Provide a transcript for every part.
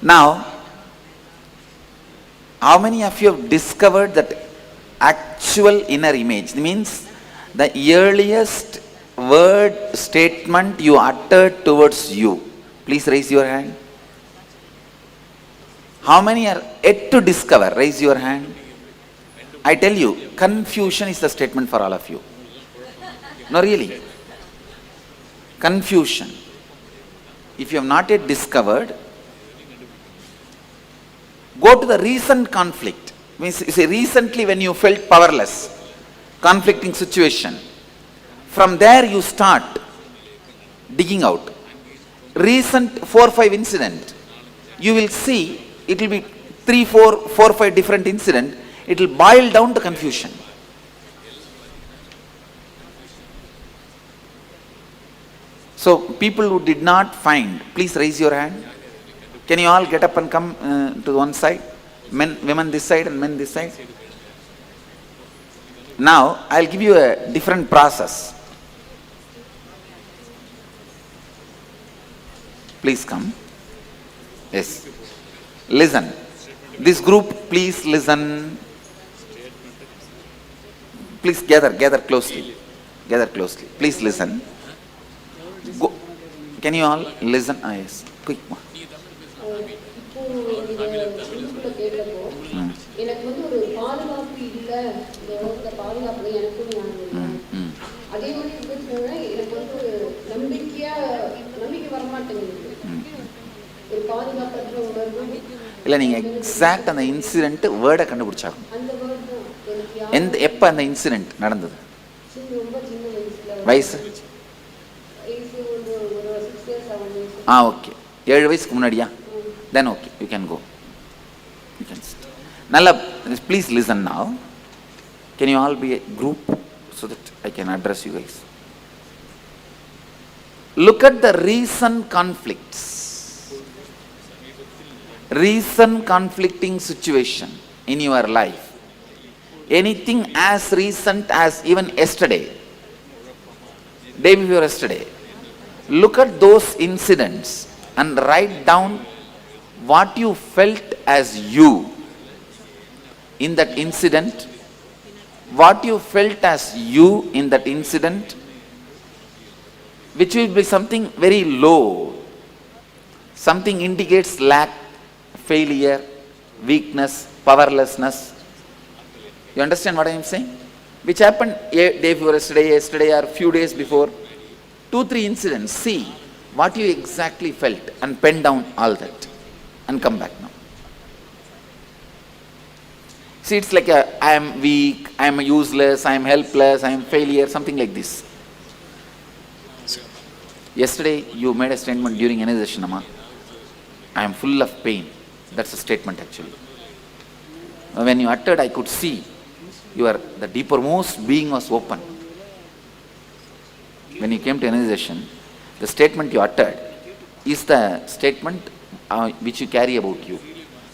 Now, how many of you have discovered that actual inner image? It means the earliest word statement you uttered towards you. Please raise your hand. How many are yet to discover? Raise your hand. I tell you, confusion is the statement for all of you. No, really. Confusion. If you have not yet discovered, go to the recent conflict. Means, say recently when you felt powerless, conflicting situation. From there you start digging out. Recent 4-5 incident. You will see it will be 3-4-5 different incident. It will boil down to confusion. So people who did not find, please raise your hand. Can you all get up and come to one side? Men, women this side and men this side. Now I'll give you a different process. Please come. Yes. Listen. This group, please listen. Please gather closely. Gather closely. Please listen. Go. Can you all listen? Ah, yes. Quick. எனக்கு வந்து ஒரு பாதுகாப்பு இல்லை, இந்த உலகத்துல பாதுகாப்பு எனக்கும் அதே மாதிரி எனக்கு வந்து ஒரு நம்பிக்கை வரமாட்டேங்குது, ஒரு பாதுகாப்பற்ற உணர்வு இல்லை. நீங்கள் எக்ஸாக்ட் அந்த இன்சிடென்ட் வேர்டை கண்டுபிடிச்சாகும். அந்த வேர்ட் தான் எனக்கு எப்போ அந்த இன்சிடென்ட் நடந்தது? ரொம்ப சின்ன வயசு ஒரு 6 years 7 years. ஓகே. 7 வயசுக்கு முன்னாடியா? Then okay, you can go. You can sit. Nalla, please listen now. Can you all be a group so that I can address you guys? Look at the recent conflicts. Recent conflicting situation in your life. Anything as recent as even yesterday, day before yesterday. Look at those incidents and write down what you felt as you in that incident. What you felt as you in that incident, which will be something very low. Something indicates lack, failure, weakness, powerlessness. You understand what I am saying? Which happened day before yesterday or few days before. 2-3 incidents. See what you exactly felt and pen down all that. And come back now. See, it's like I am weak, I am useless, I am helpless, I am failure, something like this. Yesterday you made a statement during initiation, Amma. I am full of pain. That's a statement actually. When you uttered, I could see the deepermost being was open. When you came to initiation, the statement you uttered is the statement which you carry about you.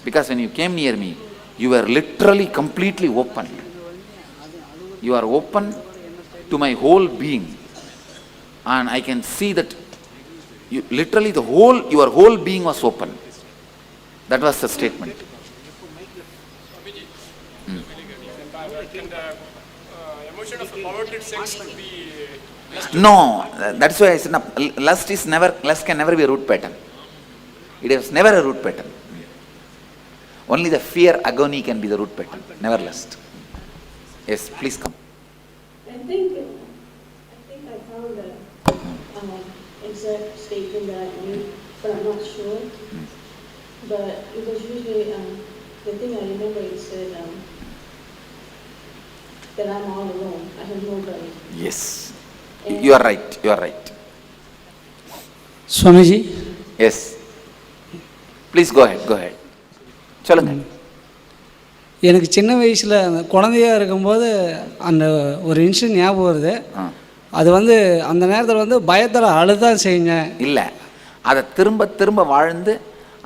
Because when you came near me, you were literally completely open. You are open to my whole being. And I can see that you, literally your whole being was open. That was the statement. Can the emotion of perverted sex be... No, that's why I said lust can never be a root pattern. It is never a root pattern. Only the fear, agony can be the root pattern, never lust. Yes, please come. I think I found the exact statement that I knew, but I'm not sure. But it was usually, the thing I remember, it said that I'm all alone. I have nobody. Yes, you are right. You are right. Swamiji? Yes. Please go ahead. Go ahead. சொல்லுங்க. எனக்கு சின்ன வயசில் அந்த குழந்தையாக இருக்கும்போது அந்த ஒரு incident ஞாபகம் வருது. அது அந்த நேரத்தில் பயத்தில் அழுதான் செஞ்சேன். இல்லை, அதை திரும்ப திரும்ப வாழ்ந்து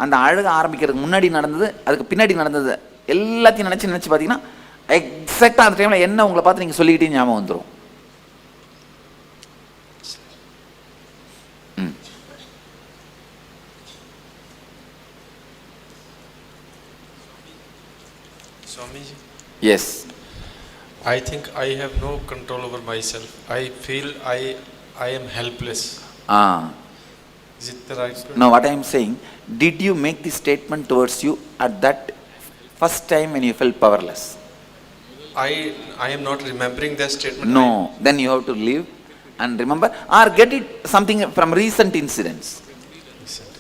அந்த அழுக ஆரம்பிக்கிறதுக்கு முன்னாடி நடந்தது, அதுக்கு பின்னாடி நடந்தது எல்லாத்தையும் நினச்சி பார்த்தீங்கன்னா எக்ஸாக்டாக அந்த டைமில் என்ன உங்களை பார்த்து நீங்கள் சொல்லிக்கிட்டே ஞாபகம் வந்துடும். Swamiji, Yes. I think I have no control over myself. I feel I am helpless. Ah. Is it the right word? No, what I am saying, did you make this statement towards you at that first time when you felt powerless? I am not remembering that statement. No, then you have to live and remember, or get it something from recent incidents.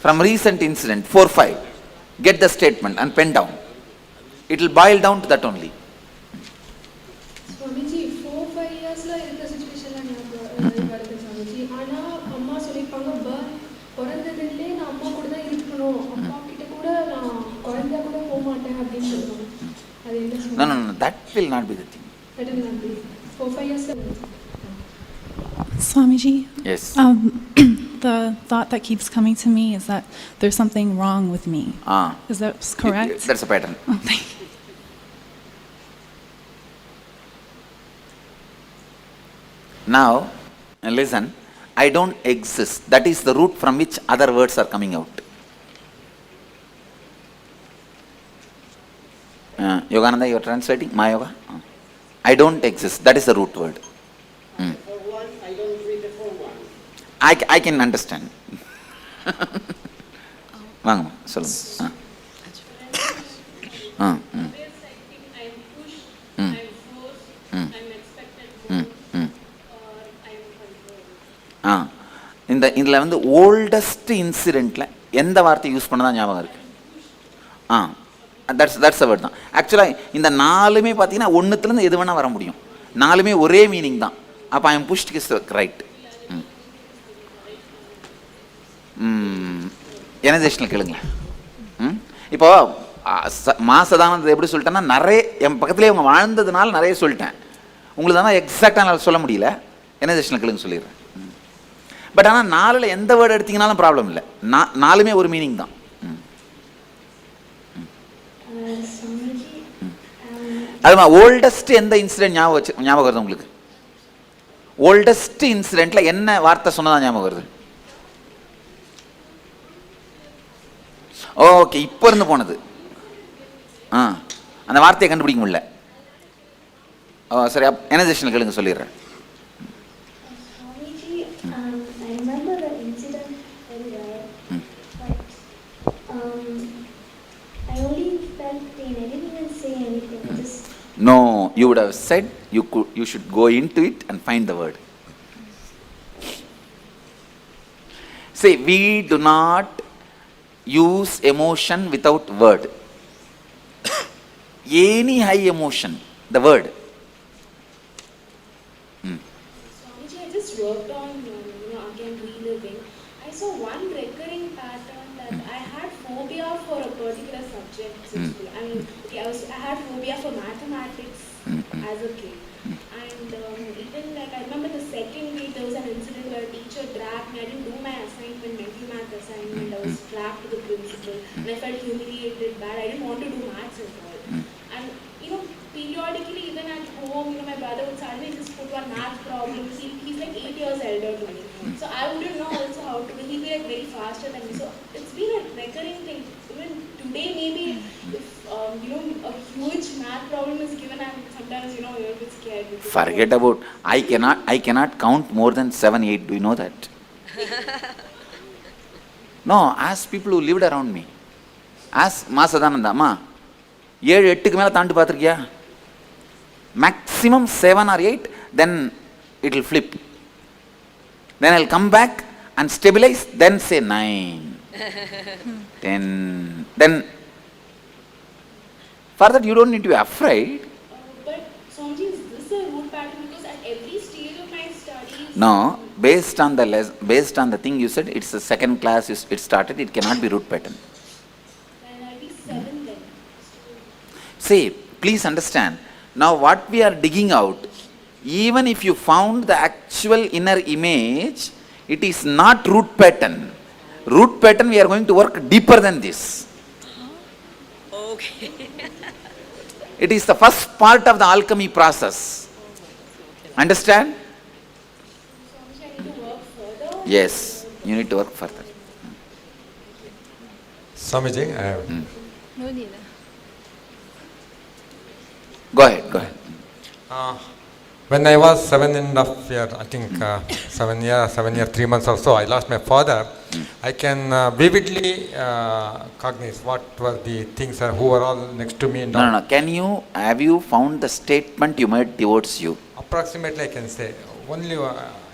From recent incident, 4, 5. Get the statement and pen down. It will boil down to that only. Swamiji 4-5 இயர்ஸ்ல இருக்க சுச்சுவேஷன்ல எனக்கு வருது சுவாமிஜி. ஆனா அம்மா சொல்லியிருப்பாங்க பிறந்ததுலேயே நான் அம்மா கூட தான் இருக்கணும், அப்பா கிட்ட கூட நான் குழந்தையா கூட போக மாட்டேன் அப்படின்னு சொல்லுவாங்க. அது என்ன No, that will not be the thing. That will not be 4-5 yearsல. Swamiji, Yes. the thought that keeps coming to me is that there's something wrong with me. Ah. Is that correct? That's a pattern. Oh, thank you. Now, listen, I don't exist. That is the root from which other words are coming out. Yogananda, you are translating Mayoga? I don't exist. That is the root word. For one, I don't read the for one. I can understand. வாங்க சொல்லுங்க. I'm pushed, I'm forced, I'm expected to, or I'm controlled. இதில் வந்து oldest இன்சிடெண்ட்டில் எந்த வார்த்தை use பண்ணதான் ஞாபகம் இருக்கு? That's word தான். ஆக்சுவலாக இந்த 4மே பார்த்தீங்கன்னா ஒன்றுத்துலேருந்து எது வேணால் வர முடியும். 4மே ஒரே மீனிங் தான். அப்போ I am pushed is right. எனர்ஜேஷனில் கேளுங்களேன். இப்போ மாசதானது எப்படி சொல்லிட்டேன்னா, நிறைய என் பக்கத்துலேயே அவங்க வாழ்ந்ததுனால நிறைய சொல்லிட்டேன். உங்களுக்கு தானே எக்ஸாக்டாக என்னால் சொல்ல முடியல. எனர்ஜேஷனில் கேளுங்க சொல்லிடுறேன். பட் ஆனால் 4ல் எந்த வேர்டு எடுத்தீங்கனாலும் ப்ராப்ளம் இல்லை. 4மே ஒரு மீனிங் தான். அதுமா ஓல்டஸ்ட் எந்த இன்சிடென்ட் ஞாபகம் வருது உங்களுக்கு? ஓல்டஸ்ட் இன்சிடென்ட்ல என்ன வார்த்தை சொன்னதா ஞாபகம் வருது? ஓகே, இப்போ இருந்து போனது. அந்த வார்த்தையை கண்டுபிடிக்க முடியல. சரி, எனர்ஜேஷனில் கேளுங்க சொல்லிடுறேன். I remember the incident very well, but I only felt pain. I didn't even say anything. Just No, you would have said you should go into it and find the word. See, we do not use emotion without word. Any high emotion, the word. Swamiji, I just worked on, again reliving. I saw one recurring pattern that I had phobia for a particular subject in school. I mean, I had phobia for mathematics as a kid. And even like, I remember the second week there was an incident where a teacher dragged me. I didn't do my assignment, mental math assignment. I was dragged to the principal and I felt humiliated, bad. I didn't want to do maths at all. And periodically, even at home, my brother would suddenly just put one math problem. He's like 8 years elder to me. So I wouldn't know also how to do. He'd be like very faster than me. So it's been a recurring thing. Even today, maybe if a huge math problem is given, I'm sometimes you're a bit scared. Forget about. I cannot count more than 7, 8. Do you know that? No, ask people who lived around me. Ask Masadananda, அம்மா 7, 8க்கு மேலே தாண்டி பார்த்துருக்கியா? Maximum 7 or 8, then it will flip. Then I'll come back and stabilize, then say 9, 10. Then for that you don't need to be afraid. But Swamiji, is this a root pattern? Because at every stage of my studies. No, based on the thing you said, it's a second class. It started. It cannot be root pattern. Then I'll be 7 then. See, please understand. Now what we are digging out, even if you found the actual inner image, it is not root pattern. Root pattern, we are going to work deeper than this. Okay. It is the first part of the alchemy process. Understand? Swamiji, I need to work further. Yes, you need to work further. Swamiji, I have. No need. Go ahead, go ahead. When I was 7.5 years, I think 7 years, 3 months or so, I lost my father. I can vividly cognize what were the things who were all next to me. And all. No. Have you found the statement you made towards you? Approximately, I can say. Only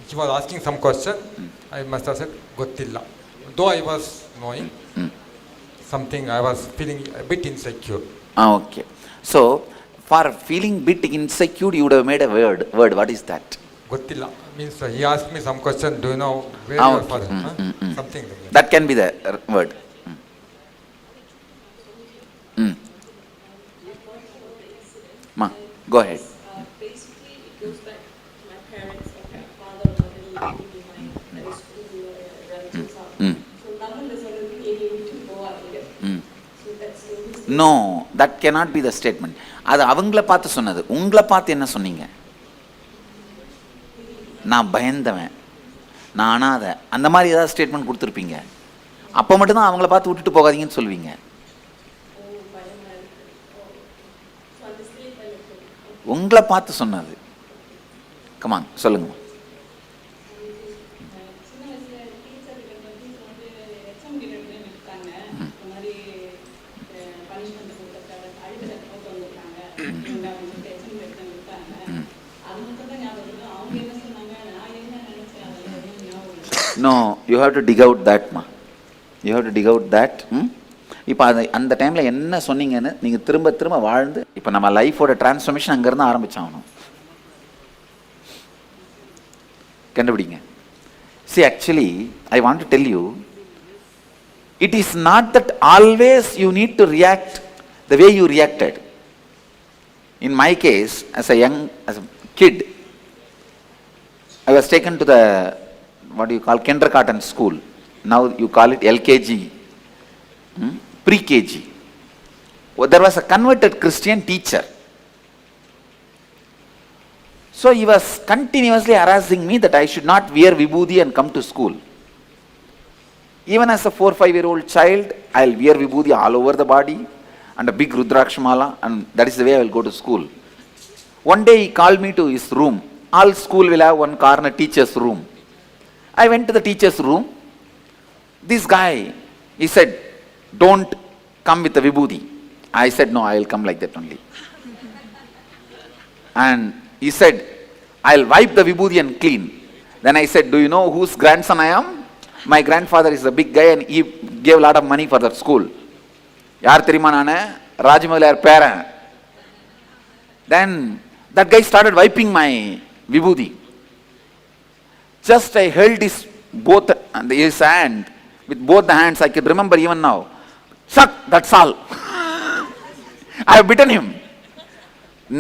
he was asking some question. I must have said, Gottilla. Though I was knowing something, I was feeling a bit insecure. Okay. So, for feeling bit insecure, you would have made a word. What is that? Gottilla means he asked me some question. Do you know where your Okay. father? Something like that. That can be the word. Ma, go ahead. Basically, it goes back to my parents, like my father, mother, leaving behind at a school or a relative's house. So, Tamil is already able to go out here. So, that's the No, that cannot be the statement. அது அவங்கள பார்த்து சொன்னது. உங்களை பார்த்து என்ன சொன்னீங்க? நான் பயந்தவன், நான் அனாதை, அந்த மாதிரி ஏதாவது ஸ்டேட்மெண்ட் கொடுத்துருப்பீங்க. அப்போ மட்டும்தான் அவங்கள பார்த்து விட்டுட்டு போகாதீங்கன்னு சொல்லுவீங்க. உங்களை பார்த்து சொன்னது. கமான் சொல்லுங்க. சின்ன வயசுல டீச்சர்கிட்ட பற்றி வந்து எக்ஸாம் கிட்ட நிற்காங்க இந்த மாதிரி பனிஷ்மெண்ட் கொடுத்துருக்காங்க அழுகிற போட்டு வந்திருக்காங்க அப்படின்னு சொல்லிட்டு எக்ஸாம் எக்ஸாம் கொடுத்தாங்க அது மட்டும் தான் ஞாபகம் இருக்கு அவங்க என்ன சொன்னாங்க நான் என்ன நினைச்சேன் அதில் எதுவும் ஞாபகம் இல்லை. No, you have to dig out that, ma. You have to dig out that. இப்போ அந்த டைமில் என்ன சொன்னீங்கன்னு நீங்கள் திரும்ப வாழ்ந்து இப்போ நம்ம லைஃபோட டிரான்ஸ்ஃபர்மேஷன் அங்கேருந்து ஆரம்பிச்சாகணும். கண்டுபிடிங்க. See, actually, I want to tell you, it is not that always you need to react the way you reacted. In my case, as a kid, I was taken to the, what do you call, kindergarten school. Now you call it LKG, pre-KG. Well, there was a converted Christian teacher. So he was continuously harassing me that I should not wear vibhuti and come to school. Even as a 4-5-year-old child, I'll wear vibhuti all over the body and a big Rudrakshamala, and that is the way I will go to school. One day he called me to his room. All school will have one corner, teacher's room. I went to the teacher's room. This guy, he said, don't come with the vibhuti. I said, no, I will come like that only. And he said, I'll wipe the vibhuti and clean. Then I said, do you know whose grandson I am? My grandfather is a big guy and he gave a lot of money for that school. Yaar theriyuma nanu? Rajamalayar பேரன். Then that guy started wiping my vibhuti. Just I held his hand with both the hands. I can remember even now. Chuck, that's all. I have bitten him.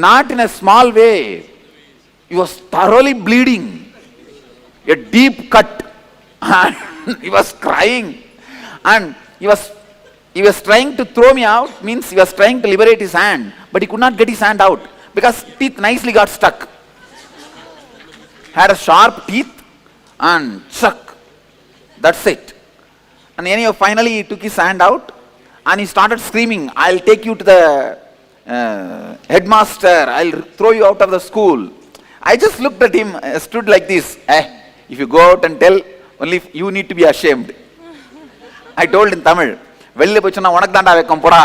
Not in a small way. He was thoroughly bleeding. A deep cut. And he was crying. And he was trying to throw me out, means he was trying to liberate his hand, but he could not get his hand out because teeth nicely got stuck. Had a sharp teeth and chuck. That's it. And anyhow, finally he took his hand out and he started screaming, I'll take you to the headmaster, I'll throw you out of the school. I just looked at him, stood like this. If you go out and tell, only you need to be ashamed. I told in Tamil, வெளில போய் சொன்னா உனக்கு தாண்டா வைக்கம் போடா.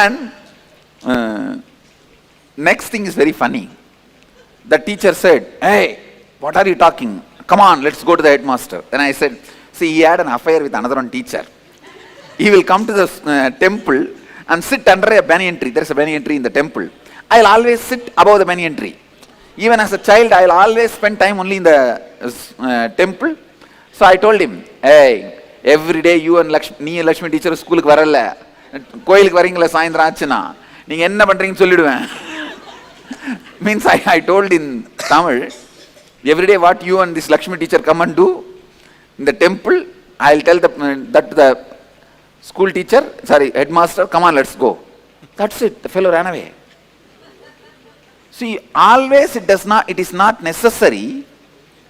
And next thing is very funny. The teacher said, hey, what are you talking? Come on, let's go to the headmaster. Then I said, see, he had an affair with another one teacher. He will come to the temple and sit under a banyan tree. There is a banyan tree in the temple. I will always sit above the banyan tree. Even as a child, I will always spend time only in the temple. So I told him, hey, every day you and நீ Lakshmi teacher ஸ்கூலுக்கு வரல, கோயிலுக்கு வரீங்களா சாயந்தரம் ஆச்சுன்னா நீங்க என்ன பண்றீங்கன்னு சொல்லிடுவேன். Means I told in Tamil, every day what you and this Lakshmi teacher come and do in the temple, I'll tell that to the school teacher, headmaster, come on, let's go. That's it. The fellow ran away. See, always it is not necessary.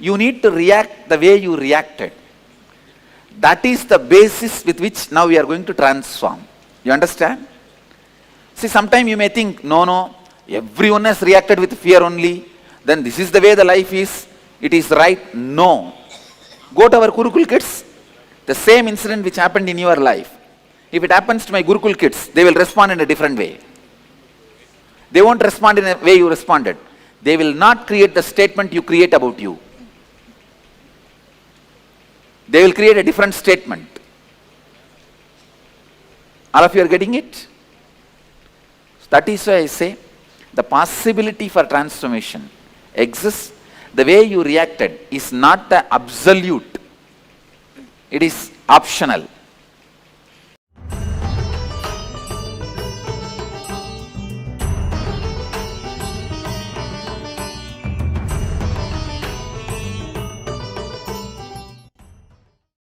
You need to react the way you reacted. That is the basis with which now we are going to transform. You understand? See, sometimes you may think, no, everyone has reacted with fear only, then this is the way the life is, it is right. No. Go to our Gurukul kids, the same incident which happened in your life. If it happens to my Gurukul kids, they will respond in a different way. They won't respond in a way you responded. They will not create the statement you create about you. They will create a different statement. All of you are getting it? That is why I say the possibility for transformation exists. The way you reacted is not the absolute. It is optional.